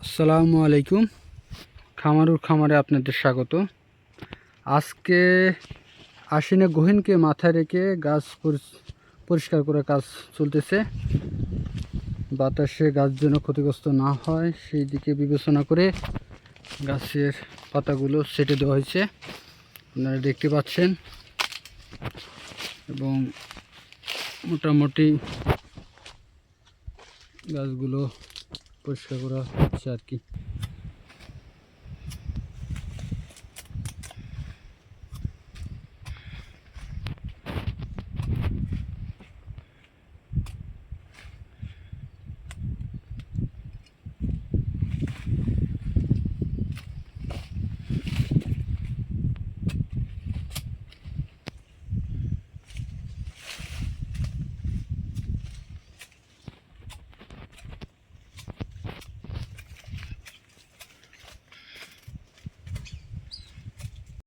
আসসালামু আলাইকুম। খামারুর খামারে আপনাদের স্বাগত। আজকে আশ্বিনে গহীনকে মাথায় রেখে গাছ পরিষ্কার করার কাজ চলতেছে। বাতাসে গাছ যেন ক্ষতিগ্রস্ত না হয় সেই দিকে বিবেচনা করে গাছের পাতাগুলো ছেটে দেওয়া হয়েছে, আপনারা দেখতে পাচ্ছেন। এবং মোটামুটি গাছগুলো পরিষ্কার করা হচ্ছে আর কি।